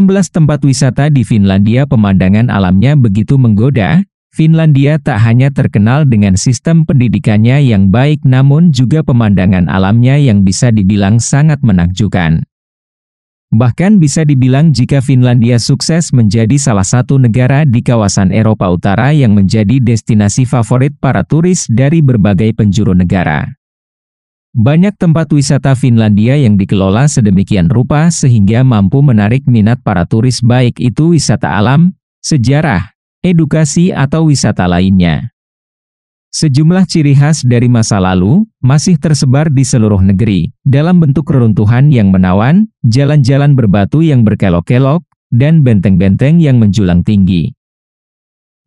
16 tempat wisata di Finlandia. Pemandangan alamnya begitu menggoda. Finlandia tak hanya terkenal dengan sistem pendidikannya yang baik, namun juga pemandangan alamnya yang bisa dibilang sangat menakjubkan. Bahkan bisa dibilang jika Finlandia sukses menjadi salah satu negara di kawasan Eropa Utara yang menjadi destinasi favorit para turis dari berbagai penjuru negara. Banyak tempat wisata Finlandia yang dikelola sedemikian rupa sehingga mampu menarik minat para turis, baik itu wisata alam, sejarah, edukasi atau wisata lainnya. Sejumlah ciri khas dari masa lalu masih tersebar di seluruh negeri, dalam bentuk reruntuhan yang menawan, jalan-jalan berbatu yang berkelok-kelok, dan benteng-benteng yang menjulang tinggi.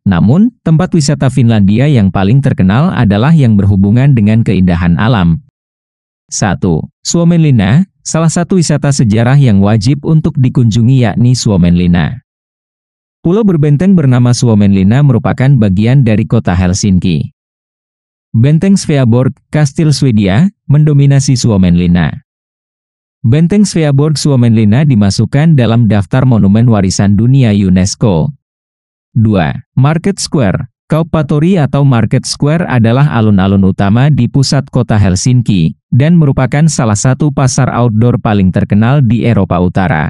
Namun, tempat wisata Finlandia yang paling terkenal adalah yang berhubungan dengan keindahan alam. 1. Suomenlinna, salah satu wisata sejarah yang wajib untuk dikunjungi yakni Suomenlinna. Pulau berbenteng bernama Suomenlinna merupakan bagian dari kota Helsinki. Benteng Sveaborg, Kastil Swedia, mendominasi Suomenlinna. Benteng Sveaborg Suomenlinna dimasukkan dalam daftar Monumen Warisan Dunia UNESCO. 2. Market Square, Kauppatorii atau Market Square adalah alun-alun utama di pusat kota Helsinki, dan merupakan salah satu pasar outdoor paling terkenal di Eropa Utara.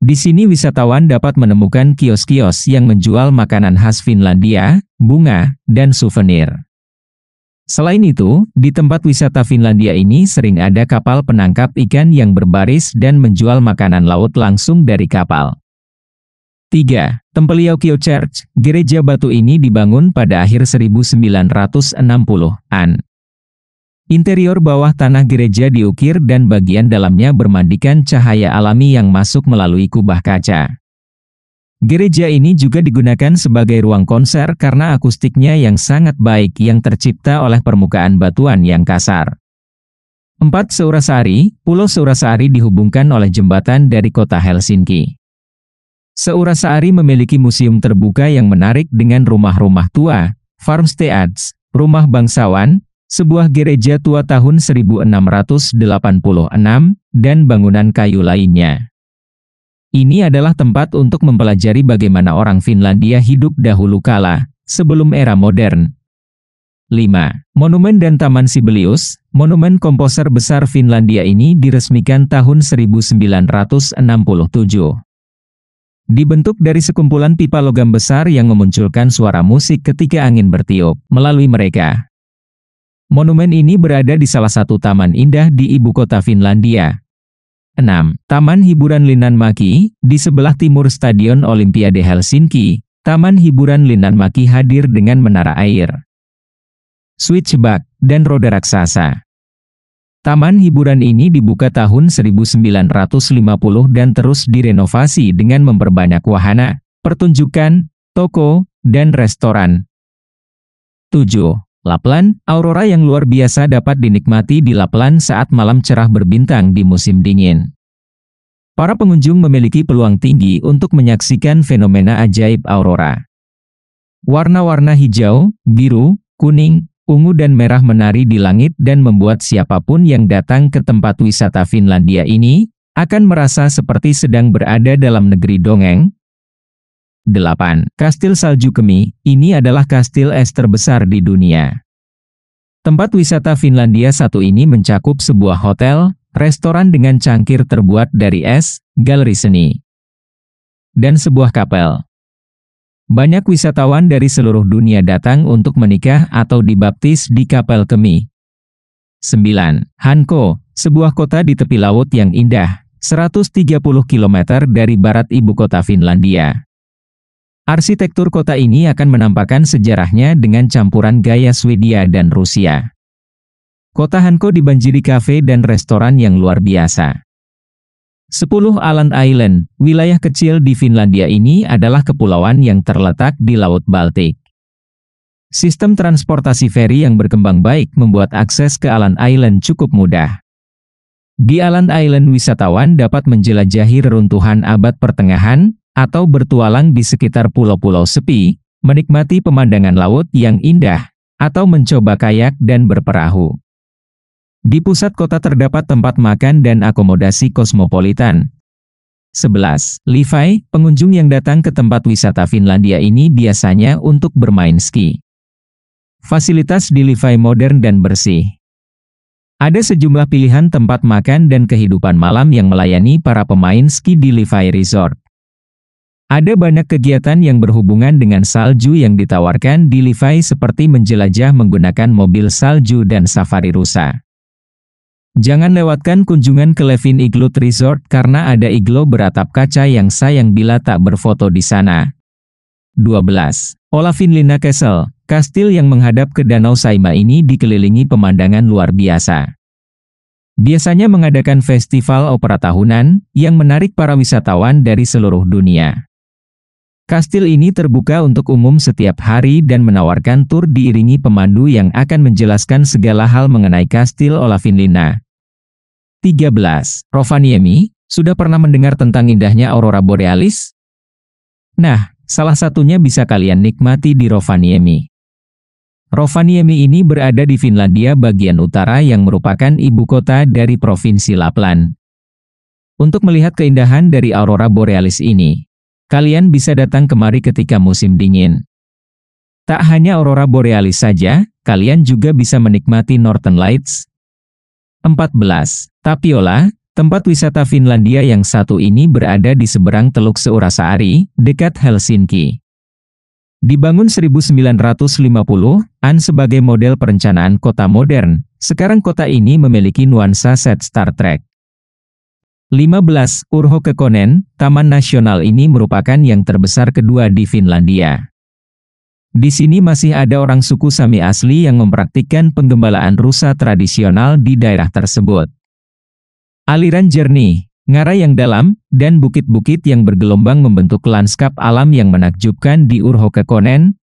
Di sini wisatawan dapat menemukan kios-kios yang menjual makanan khas Finlandia, bunga, dan souvenir. Selain itu, di tempat wisata Finlandia ini sering ada kapal penangkap ikan yang berbaris dan menjual makanan laut langsung dari kapal. 3. Tempeliaukio Church, gereja batu ini dibangun pada akhir 1960-an. Interior bawah tanah gereja diukir dan bagian dalamnya bermandikan cahaya alami yang masuk melalui kubah kaca. Gereja ini juga digunakan sebagai ruang konser karena akustiknya yang sangat baik yang tercipta oleh permukaan batuan yang kasar. 4. Seurasari, Pulau Seurasari dihubungkan oleh jembatan dari kota Helsinki. Seurasari memiliki museum terbuka yang menarik dengan rumah-rumah tua, farmsteads, rumah bangsawan, sebuah gereja tua tahun 1686, dan bangunan kayu lainnya. Ini adalah tempat untuk mempelajari bagaimana orang Finlandia hidup dahulu kala, sebelum era modern. 5. Monumen dan Taman Sibelius, monumen komposer besar Finlandia ini diresmikan tahun 1967. Dibentuk dari sekumpulan pipa logam besar yang memunculkan suara musik ketika angin bertiup melalui mereka. Monumen ini berada di salah satu taman indah di ibu kota Finlandia. 6. Taman Hiburan Linnanmäki, di sebelah timur Stadion Olimpiade Helsinki, Taman Hiburan Linnanmäki hadir dengan menara air, switchback, dan roda raksasa. Taman hiburan ini dibuka tahun 1950 dan terus direnovasi dengan memperbanyak wahana, pertunjukan, toko, dan restoran. 7. Lapland, aurora yang luar biasa dapat dinikmati di Lapland saat malam cerah berbintang di musim dingin. Para pengunjung memiliki peluang tinggi untuk menyaksikan fenomena ajaib aurora. Warna-warna hijau, biru, kuning, ungu dan merah menari di langit dan membuat siapapun yang datang ke tempat wisata Finlandia ini akan merasa seperti sedang berada dalam negeri dongeng. 8. Kastil Salju Kemi, ini adalah kastil es terbesar di dunia. Tempat wisata Finlandia satu ini mencakup sebuah hotel, restoran dengan cangkir terbuat dari es, galeri seni, dan sebuah kapel. Banyak wisatawan dari seluruh dunia datang untuk menikah atau dibaptis di kapel Kemi. 9. Hanko, sebuah kota di tepi laut yang indah, 130 km dari barat ibu kota Finlandia. Arsitektur kota ini akan menampakkan sejarahnya dengan campuran gaya Swedia dan Rusia. Kota Hanko dibanjiri kafe dan restoran yang luar biasa. 10. Åland Island, wilayah kecil di Finlandia ini adalah kepulauan yang terletak di Laut Baltik. Sistem transportasi feri yang berkembang baik membuat akses ke Åland Island cukup mudah. Di Åland Island wisatawan dapat menjelajahi reruntuhan abad pertengahan, atau bertualang di sekitar pulau-pulau sepi, menikmati pemandangan laut yang indah, atau mencoba kayak dan berperahu. Di pusat kota terdapat tempat makan dan akomodasi kosmopolitan. 11. Levi, pengunjung yang datang ke tempat wisata Finlandia ini biasanya untuk bermain ski. Fasilitas di Levi modern dan bersih. Ada sejumlah pilihan tempat makan dan kehidupan malam yang melayani para pemain ski di Levi Resort. Ada banyak kegiatan yang berhubungan dengan salju yang ditawarkan di Levi seperti menjelajah menggunakan mobil salju dan safari rusa. Jangan lewatkan kunjungan ke Levin Igloo Resort karena ada iglo beratap kaca yang sayang bila tak berfoto di sana. 12. Olavinlinna Castle, kastil yang menghadap ke Danau Saimaa ini dikelilingi pemandangan luar biasa. Biasanya mengadakan festival opera tahunan yang menarik para wisatawan dari seluruh dunia. Kastil ini terbuka untuk umum setiap hari dan menawarkan tur diiringi pemandu yang akan menjelaskan segala hal mengenai Kastil Olavinlinna. 13. Rovaniemi, sudah pernah mendengar tentang indahnya aurora borealis? Nah, salah satunya bisa kalian nikmati di Rovaniemi. Rovaniemi ini berada di Finlandia bagian utara yang merupakan ibu kota dari Provinsi Lapland. Untuk melihat keindahan dari aurora borealis ini, kalian bisa datang kemari ketika musim dingin. Tak hanya aurora borealis saja, kalian juga bisa menikmati Northern Lights. 14. Tapiola, tempat wisata Finlandia yang satu ini berada di seberang Teluk Seurasaari, dekat Helsinki. Dibangun 1950-an sebagai model perencanaan kota modern, sekarang kota ini memiliki nuansa set Star Trek. 15. Urho Kekkonen, Taman Nasional ini merupakan yang terbesar kedua di Finlandia. Di sini masih ada orang suku Sami asli yang mempraktikkan penggembalaan rusa tradisional di daerah tersebut. Aliran jernih, ngarai yang dalam, dan bukit-bukit yang bergelombang membentuk lanskap alam yang menakjubkan di Urho Kekkonen.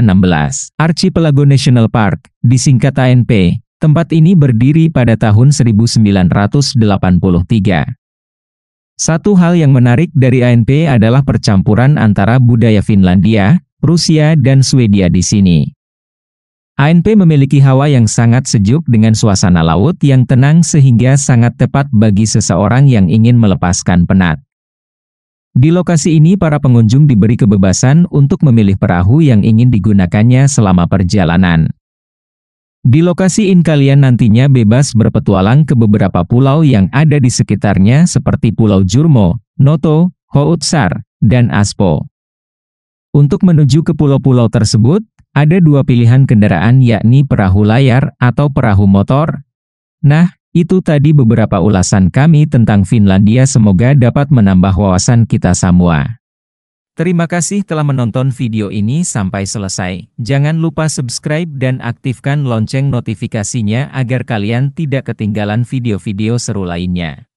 16. Archipelago National Park, disingkat ANP. Tempat ini berdiri pada tahun 1983. Satu hal yang menarik dari ANP adalah percampuran antara budaya Finlandia, Rusia, dan Swedia di sini. ANP memiliki hawa yang sangat sejuk dengan suasana laut yang tenang sehingga sangat tepat bagi seseorang yang ingin melepaskan penat. Di lokasi ini para pengunjung diberi kebebasan untuk memilih perahu yang ingin digunakannya selama perjalanan. Di lokasi ini kalian nantinya bebas berpetualang ke beberapa pulau yang ada di sekitarnya seperti Pulau Jurmo, Noto, Houtsar, dan Aspo. Untuk menuju ke pulau-pulau tersebut, ada dua pilihan kendaraan yakni perahu layar atau perahu motor. Nah, itu tadi beberapa ulasan kami tentang Finlandia, semoga dapat menambah wawasan kita semua. Terima kasih telah menonton video ini sampai selesai. Jangan lupa subscribe dan aktifkan lonceng notifikasinya agar kalian tidak ketinggalan video-video seru lainnya.